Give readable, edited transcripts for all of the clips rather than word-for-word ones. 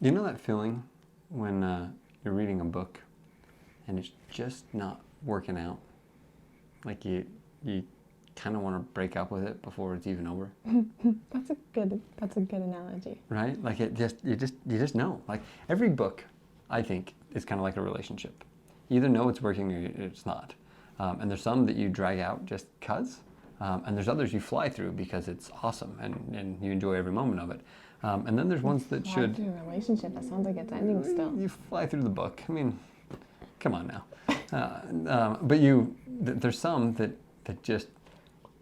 You know that feeling when you're reading a book and it's just not working out? Like you kind of want to break up with it before it's even over. That's a good analogy. Right? Like you just know. Like every book, I think, is kind of like a relationship. You either know it's working or it's not. And there's some that you drag out just cause, and there's others you fly through because it's awesome and you enjoy every moment of it. And then there's ones that Fly should. through a relationship. That sounds like it's ending still. You fly through the book. I mean, come on now. But there's some that just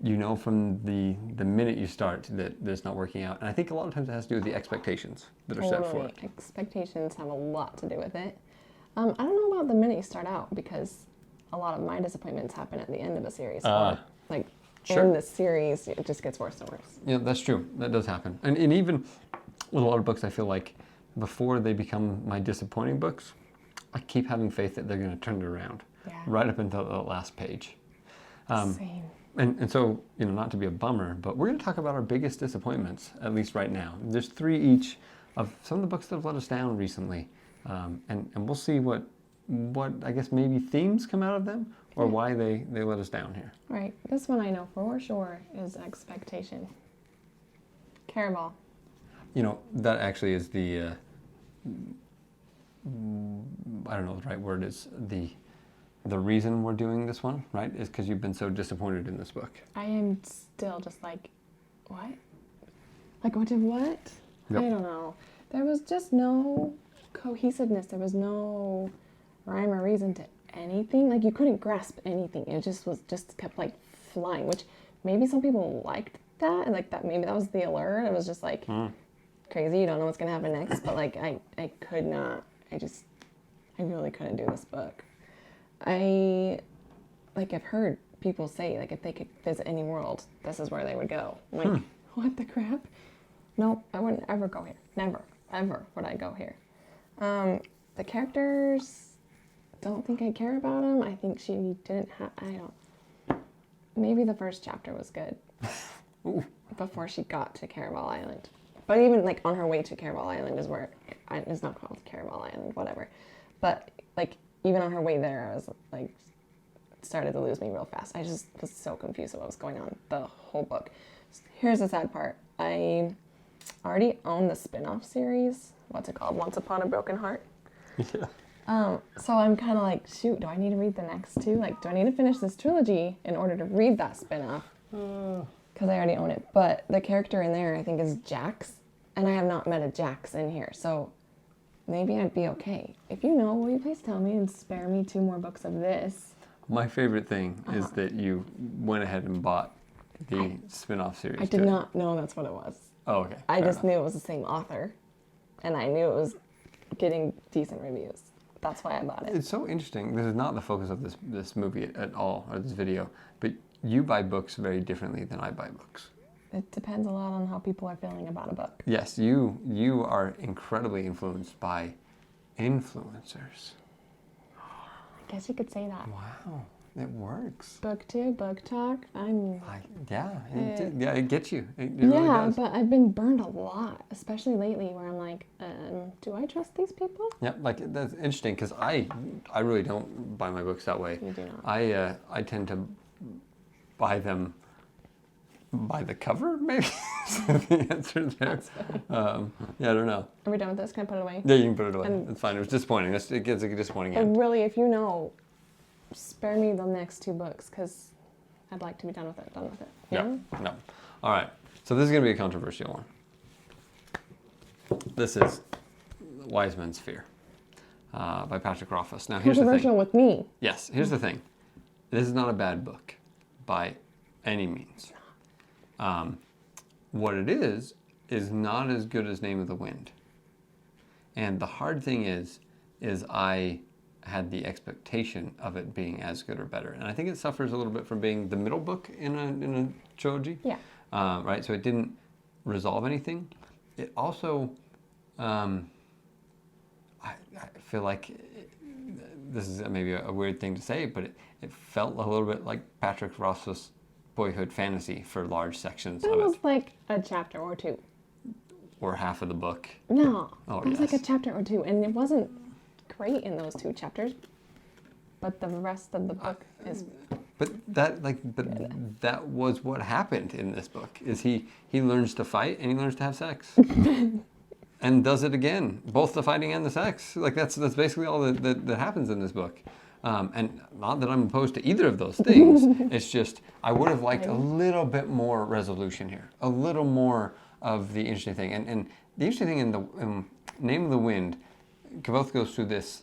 you know from the minute you start that it's not working out. And I think a lot of times it has to do with the expectations that are set for it. Expectations have a lot to do with it. I don't know about the minute you start out, because a lot of my disappointments happen at the end of a series. Or, like, sure. in the series, it just gets worse and worse. Yeah, that's true. That does happen. And even with a lot of books, I feel like before they become my disappointing books, I keep having faith that they're going to turn it around. Yeah. Right up until the last page. Same. And so, not to be a bummer, but we're going to talk about our biggest disappointments, at least right now. There's 3 each of some of the books that have let us down recently. And we'll see what I guess maybe themes come out of them or why they let us down here. Right. This one I know for sure is expectation. Caraval. That actually is the, I don't know what the right word is, the reason we're doing this one, right, is because you've been so disappointed in this book. I am still just like, what? Like, what? Yep. I don't know. There was just no cohesiveness. There was no rhyme or reason to anything. Like, you couldn't grasp anything. It just kept like flying, which maybe some people liked that, and like that maybe that was the allure. It was just like crazy. You don't know what's gonna happen next. But like I could not. I really couldn't do this book. I've heard people say, like, if they could visit any world, this is where they would go. I'm like, what the crap? Nope, I wouldn't ever go here. Never, ever would I go here. The characters, don't think I care about them. I think she didn't have, maybe the first chapter was good. Before she got to Caraval Island. But even, like, on her way to Caraval Island is where, it's not called Caraval Island, whatever. But, like, even on her way there, I was, like, started to lose me real fast. I just was so confused with what was going on the whole book. Here's the sad part. I already own the spin-off series. What's it called? Once Upon a Broken Heart. Yeah. So I'm kind of like, shoot, do I need to read the next 2? Like, do I need to finish this trilogy in order to read that spin-off? Because I already own it. But the character in there, I think, is Jax. And I have not met a Jax in here. So maybe I'd be okay. If you know, will you please tell me and spare me 2 more books of this? My favorite thing is that you went ahead and bought the spin-off series. I did not know that's what it was. Oh, okay. I just knew it was the same author. And I knew it was getting decent reviews. That's why I bought it. It's so interesting. This is not the focus of this movie at all, or this video. But you buy books very differently than I buy books. It depends a lot on how people are feeling about a book. Yes, you are incredibly influenced by influencers. I guess you could say that. Wow, it works. Book 2, book talk. It gets you. It Yeah, really does. but I've been burned a lot, especially lately, where I'm like, do I trust these people? Yeah, like that's interesting because I really don't buy my books that way. You do not. I tend to buy them by the cover, maybe. The answer there. That's funny. Yeah, I don't know. Are we done with this? Can I put it away? Yeah, you can put it away. And- It's fine. It was disappointing. It gets a disappointing But end. really, if you know, spare me the next 2 books, because I'd like to be done with it. Yeah. No. All right. So this is going to be a controversial one. This is Wise Men's Fear by Patrick Rothfuss. Now, here's the thing. Controversial with me. Yes, here's the thing. This is not a bad book by any means. What it is not as good as Name of the Wind. And the hard thing is I had the expectation of it being as good or better. And I think it suffers a little bit from being the middle book in a trilogy. Yeah. Right? So it didn't resolve anything. It also, I feel like this is maybe a weird thing to say, but it felt a little bit like Patrick Rothfuss' boyhood fantasy for large sections It of was it. like a chapter or 2. or half of the book. No, Oh, it was like yes. a chapter or two, and it wasn't great in those 2 chapters. But the rest of the book is But that was what happened in this book. Is he learns to fight and he learns to have sex, and does it again, both the fighting and the sex. Like that's basically all that happens in this book. And not that I'm opposed to either of those things. It's just I would have liked a little bit more resolution here, a little more of the interesting thing. And the interesting thing in the Name of the Wind, Kvothe goes through this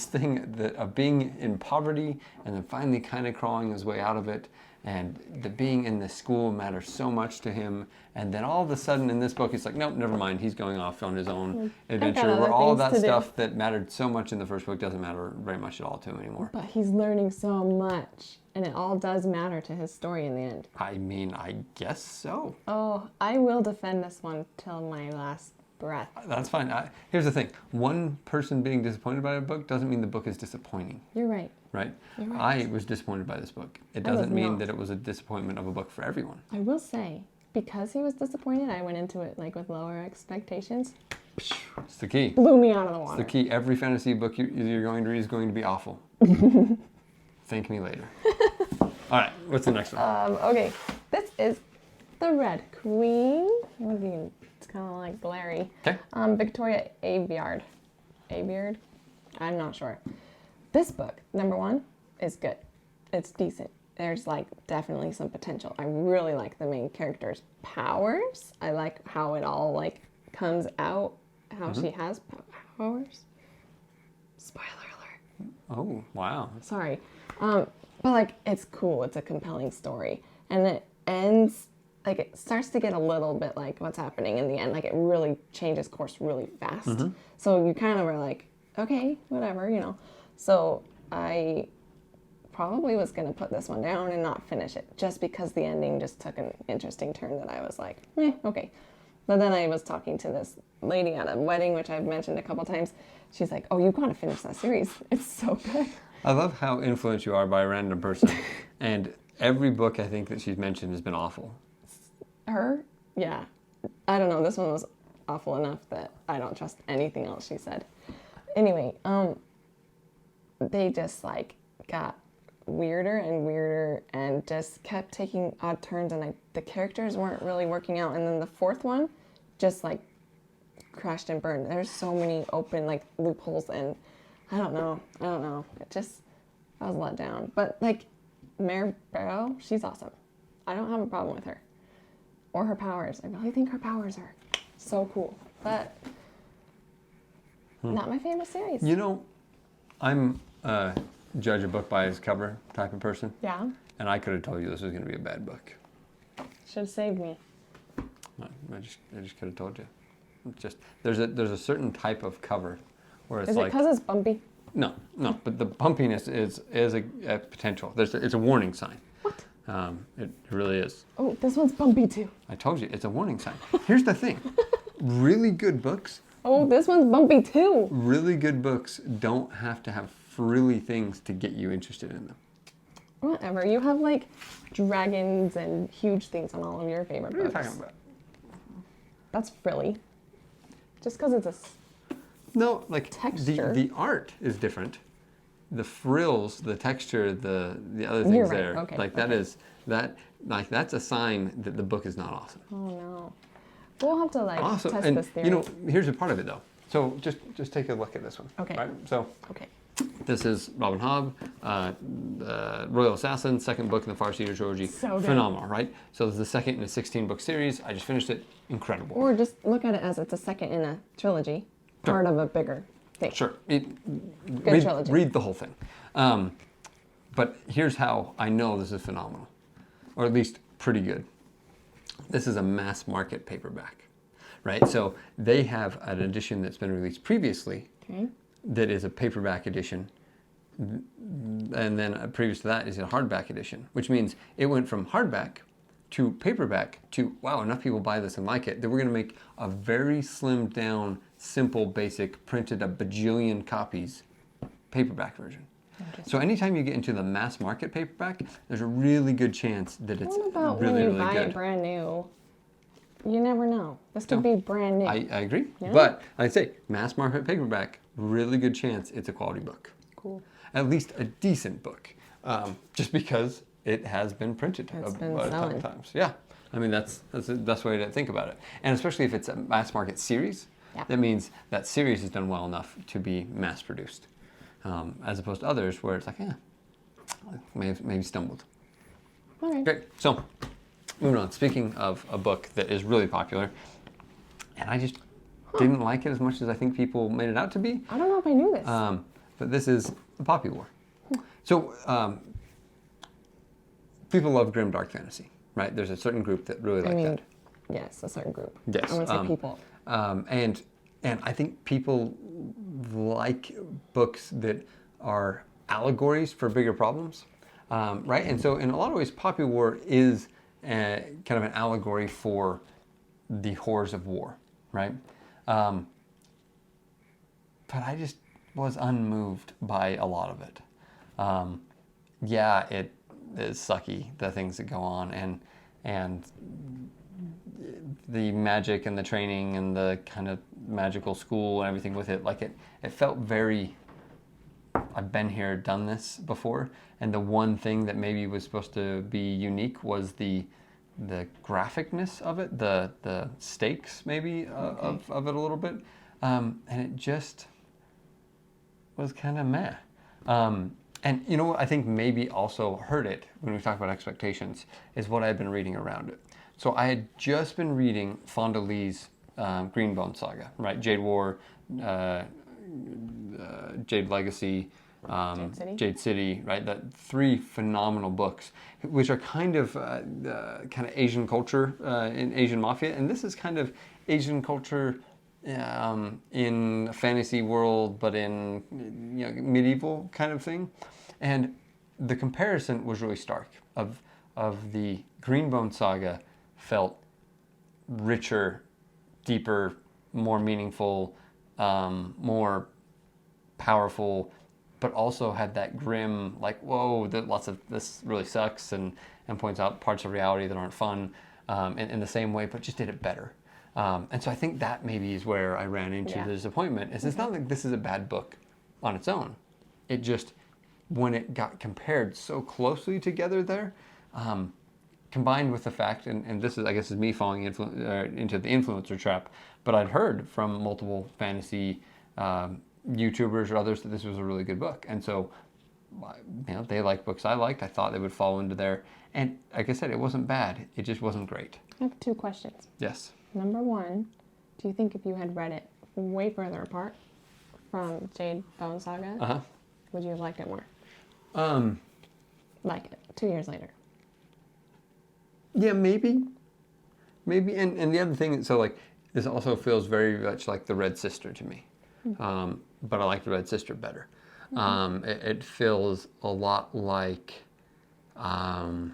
thing of being in poverty and then finally kind of crawling his way out of it, and the being in the school matters so much to him, and then all of a sudden in this book he's like, nope, never mind, he's going off on his own adventure, where all of that stuff that mattered so much in the first book doesn't matter very much at all to him anymore. But he's learning so much, and it all does matter to his story in the end. I mean, I guess so. Oh, I will defend this one till my last breath. That's fine. Here's the thing. One person being disappointed by a book doesn't mean the book is disappointing. You're right. Right? You're right. I was disappointed by this book. It I was doesn't mean not. that it was a disappointment of a book for everyone. I will say, because he was disappointed, I went into it like with lower expectations. It's the key. Blew me out of the It's water. the key. Every fantasy book you're going to read is going to be awful. Thank me later. All right, what's the next one? Okay, this is The Red Queen. It's kind of like glary. Okay. Victoria Aveyard. Aveyard? I'm not sure. This book, number 1, is good. It's decent. There's like definitely some potential. I really like the main character's powers. I like how it all like comes out, how she has powers. Spoiler alert. Oh, wow. Sorry. But like it's cool. It's a compelling story. And it ends like it starts to get a little bit like what's happening in the end. Like it really changes course really fast. So you kind of were like, okay, whatever, you know. So I probably was going to put this one down and not finish it just because the ending just took an interesting turn that I was like, okay. But then I was talking to this lady at a wedding, which I've mentioned a couple times. She's like, oh, you've got to finish that series. It's so good. I love how influenced you are by a random person. And every book I think that she's mentioned has been awful. Her? Yeah. I don't know. This one was awful enough that I don't trust anything else she said. Anyway, they just like got weirder and weirder and just kept taking odd turns, and the characters weren't really working out. And then the 4th one just like crashed and burned. There's so many open like loopholes, and I don't know. It just, I was let down. But like Mare Barrow, she's awesome. I don't have a problem with her or her powers. I really think her powers are so cool, but not my favorite series. You know, I'm judge a book by its cover type of person. Yeah. And I could have told you this was going to be a bad book. Should have saved me. I just could have told you. It's just there's a certain type of cover where it's Is it like because it's bumpy? no, but the bumpiness is a potential. It's a warning sign. What? It really is. Oh, this one's bumpy too. I told you, it's a warning sign. Here's the thing. Really good books. Oh, this one's bumpy too. Really good books don't have to have frilly things to get you interested in them. Whatever. You have like dragons and huge things on all of your favorite What are you books. talking about? That's frilly. Just because it's a No, like texture. the art is different. The frills, the texture, the other things You're right. there. Okay, Like that's a sign that the book is not awesome. Oh no. We'll have to like Also, test and this theory. you know, here's a part of it though. So just take a look at this one. Okay. Right. So Okay. this is Robin Hobb, Royal Assassin, second book in the Farseeder trilogy. So good. Phenomenal, right? So this is the second in a 16-book series. I just finished it. Incredible. Or just look at it as it's a second in a trilogy, Sure. part of a bigger thing. Sure. Good trilogy. Read the whole thing. But here's how I know this is phenomenal, or at least pretty good. This is a mass market paperback, right? So they have an edition that's been released previously Okay. that is a paperback edition. And then previous to that is a hardback edition, which means it went from hardback to paperback to, wow, enough people buy this and like it that we're going to make a very slimmed down, simple, basic, printed a bajillion copies paperback version. So anytime you get into the mass market paperback, there's a really good chance that it's What about really, when you really buy good. it brand new? you never know. This could be brand new. I agree. Yeah. But I'd say mass market paperback, really good chance it's a quality book. Cool. At least a decent book. Just because it has been printed It's a been lot selling. of times. Yeah. I mean, that's the best way to think about it. And especially if it's a mass market series, Yeah. that means that series is done well enough to be mass produced. As opposed to others where it's like, maybe stumbled. All right. Great. So, moving on. Speaking of a book that is really popular, and I just didn't like it as much as I think people made it out to be. I don't know if I knew this. But this is The Poppy War. So, people love grim dark fantasy, right? There's a certain group that really like that. Yes, a certain group. Yes. I want to say people. And I think people like books that are allegories for bigger problems, right? And so in a lot of ways, Poppy War is kind of an allegory for the horrors of war, right? But I just was unmoved by a lot of it. It is sucky, the things that go on, and the magic and the training and the kind of magical school and everything with it, like it felt very, I've been here, done this before. And the one thing that maybe was supposed to be unique was the graphicness of it, the stakes maybe of it a little bit. And it just was kind of meh. And you know what I think maybe also hurt it when we talk about expectations is what I've been reading around it. So I had just been reading Fonda Lee's Greenbone saga, right? Jade War, Jade Legacy, Jade City, right? That 3 phenomenal books, which are kind of Asian culture in Asian mafia, and this is kind of Asian culture in a fantasy world, but in medieval kind of thing. And the comparison was really stark. Of the Greenbone saga felt richer, deeper, more meaningful, more powerful, but also had that grim, like, whoa, lots of this really sucks, and points out parts of reality that aren't fun in the same way, but just did it better. And so I think that maybe is where I ran into the disappointment. It's not like this is a bad book on its own. It just, when it got compared so closely together there, combined with the fact, and this is, I guess, is me falling into the influencer trap, but I'd heard from multiple fantasy YouTubers or others that this was a really good book. And so, they like books I liked. I thought they would fall into there. And like I said, it wasn't bad. It just wasn't great. I have 2 questions. Yes. Number 1, do you think if you had read it way further apart from Jade Bone Saga, would you have liked it more? Like 2 years later. Yeah, maybe. And the other thing, so like, this also feels very much like the Red Sister to me. But I like the Red Sister better. It feels a lot like, trying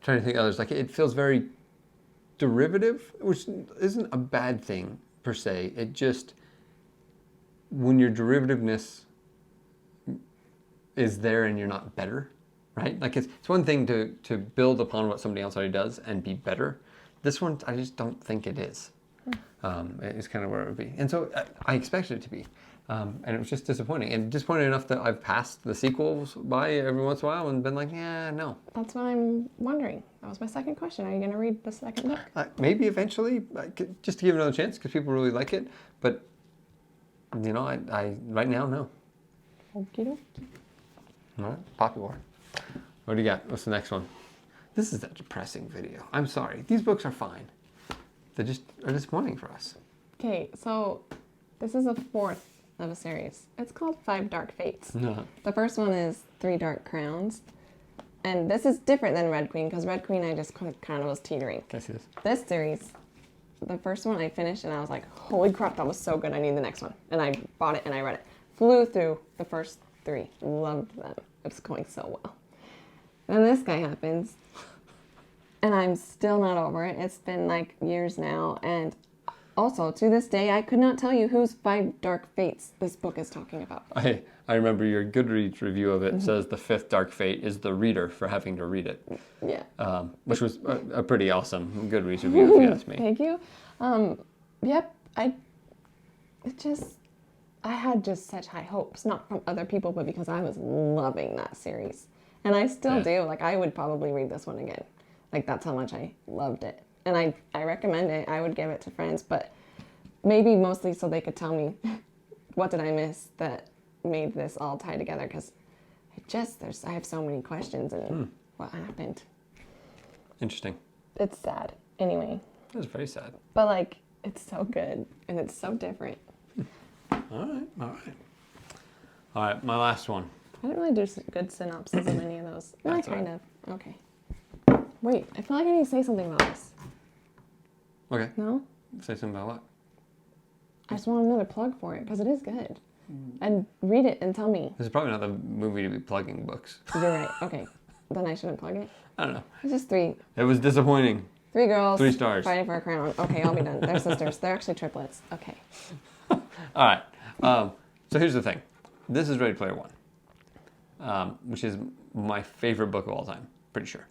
to think of others, like it feels very derivative, which isn't a bad thing per se. It just, when your derivativeness is there and you're not better, right? Like it's one thing to build upon what somebody else already does and be better. This one, I just don't think it is. It's kind of where it would be. And so I expected it to be. And it was just disappointing. And disappointing enough that I've passed the sequels by every once in a while and been like, no. That's what I'm wondering. That was my second question. Are you going to read the second book? Maybe eventually, just to give it another chance because people really like it. But, I right now, no. Okie dokie. All right, Poppy War. What do you got? What's the next one? This is a depressing video. I'm sorry. These books are fine. They just are disappointing for us. Okay, so this is a 4th of a series. It's called 5 Dark Fates. No. The first one is 3 Dark Crowns. And this is different than Red Queen, because Red Queen I just kind of was teetering. Can I see this? This series, the first one I finished and I was like, holy crap, that was so good, I need the next one. And I bought it and I read it. Flew through the first 3. Loved them. It's going so well. Then this guy happens. And I'm still not over it. It's been like years now. And also, to this day, I could not tell you whose Five Dark Fates this book is talking about. I remember your Goodreads review of it says the fifth dark fate is the reader for having to read it. Yeah. Which was a pretty awesome Goodreads review, if you ask me. Thank you. Yep. I had just such high hopes, not from other people, but because I was loving that series. And I still do. Like, I would probably read this one again. Like, that's how much I loved it. And I recommend it. I would give it to friends, but maybe mostly so they could tell me what did I miss that made this all tie together, because I have so many questions and what happened. Interesting. It's sad. Anyway. It was very sad. But, like, it's so good and it's so different. All right, my last one. I didn't really do good synopses of any of those. No, I kind of. Okay. Wait, I feel like I need to say something about this. Okay. No? Say something about what? I just want another plug for it, because it is good. And read it and tell me. This is probably not the movie to be plugging books. You're right. Okay. Then I shouldn't plug it. I don't know. It's just three. It was disappointing. 3 girls. 3 stars. Fighting for a crown. Okay, I'll be done. They're sisters. They're actually triplets. Okay. All right. So here's the thing. This is Ready Player One, which is my favorite book of all time. Pretty sure.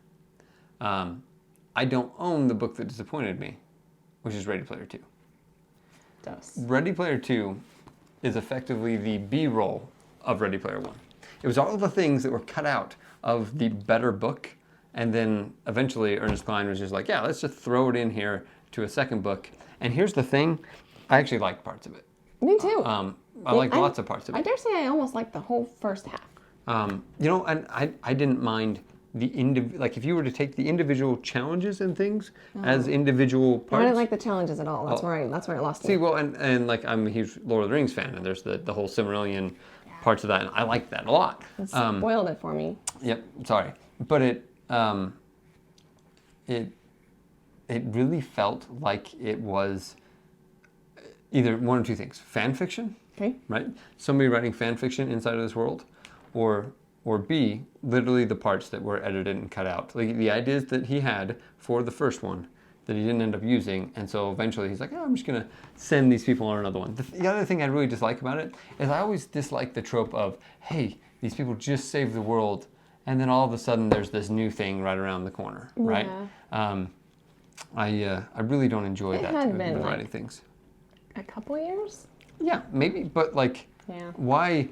I don't own the book that disappointed me, which is Ready Player Two. Ready Player Two is effectively the B-roll of Ready Player One. It was all the things that were cut out of the better book, and then eventually Ernest Cline was just like, yeah, let's just throw it in here to a second book. And here's the thing, I actually liked parts of it. Me too. I liked lots of parts of it. I dare say I almost liked the whole first half. And I didn't mind like if you were to take the individual challenges and things as individual parts. I didn't like the challenges at all. That's where it lost me. See, well, and like I'm a huge Lord of the Rings fan, and there's the whole Silmarillion parts of that, and I like that a lot. It spoiled it for me. Yep, sorry, but it really felt like it was either one or two things: fan fiction, okay, right? Somebody writing fan fiction inside of this world, or B, literally the parts that were edited and cut out. Like the ideas that he had for the first one that he didn't end up using, and so eventually he's like, oh, I'm just gonna send these people on another one. The other thing I really dislike about it is I always dislike the trope of, hey, these people just saved the world, and then all of a sudden there's this new thing right around the corner, right? I really don't enjoy that with writing things. A couple years? Yeah, maybe, but like, why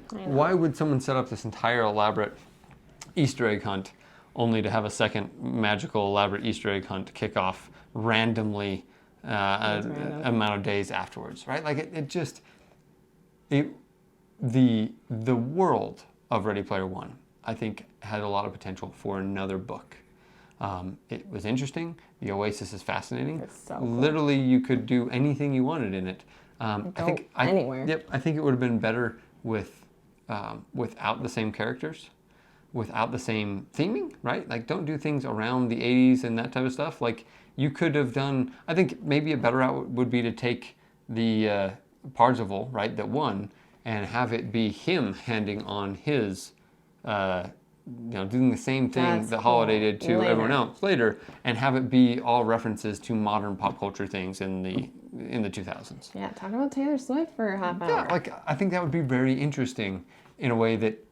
would someone set up this entire elaborate Easter egg hunt only to have a second magical elaborate Easter egg hunt kick off randomly amount of days afterwards, right? Like the world of Ready Player One, I think, had a lot of potential for another book. It was interesting. The Oasis is fascinating. It's so cool. Literally, you could do anything you wanted in it. Anywhere. Yep, I think it would have been better without the same characters, without the same theming, right? Like, don't do things around the 80s and that type of stuff. Like, you could have done, I think maybe a better route would be to take the Parzival, right, that won, and have it be him handing on his, doing the same thing that Holiday did to everyone else later, and have it be all references to modern pop culture things in the 2000s. Yeah, talk about Taylor Swift for a half hour. Yeah, like I think that would be very interesting in a way that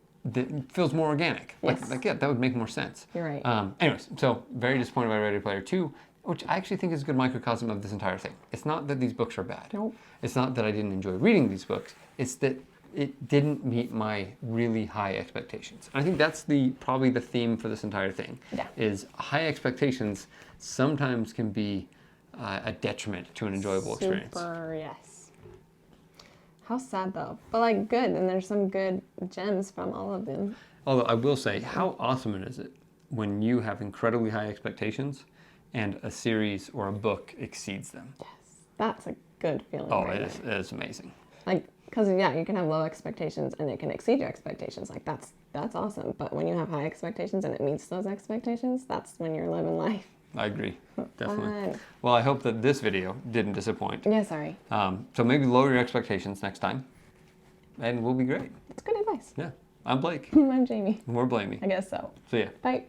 feels more organic. Yes. Like that would make more sense. You're right. Anyways, so very disappointed by Ready Player 2, which I actually think is a good microcosm of this entire thing. It's not that these books are bad. Nope. It's not that I didn't enjoy reading these books. It's that it didn't meet my really high expectations. And I think that's probably the theme for this entire thing. Yeah. Is high expectations sometimes can be a detriment to an enjoyable experience. Yes. How sad though, but like good, and there's some good gems from all of them. Although I will say, how awesome is it when you have incredibly high expectations and a series or a book exceeds them? Yes, that's a good feeling. Oh, it is amazing. Like, because you can have low expectations and it can exceed your expectations. Like that's awesome. But when you have high expectations and it meets those expectations, that's when you're living life. I agree, definitely. Fun. Well, I hope that this video didn't disappoint. Yeah, sorry. So maybe lower your expectations next time, and we'll be great. That's good advice. Yeah, I'm Blake. I'm Jamie. We're Blamey. I guess so. See ya. Bye.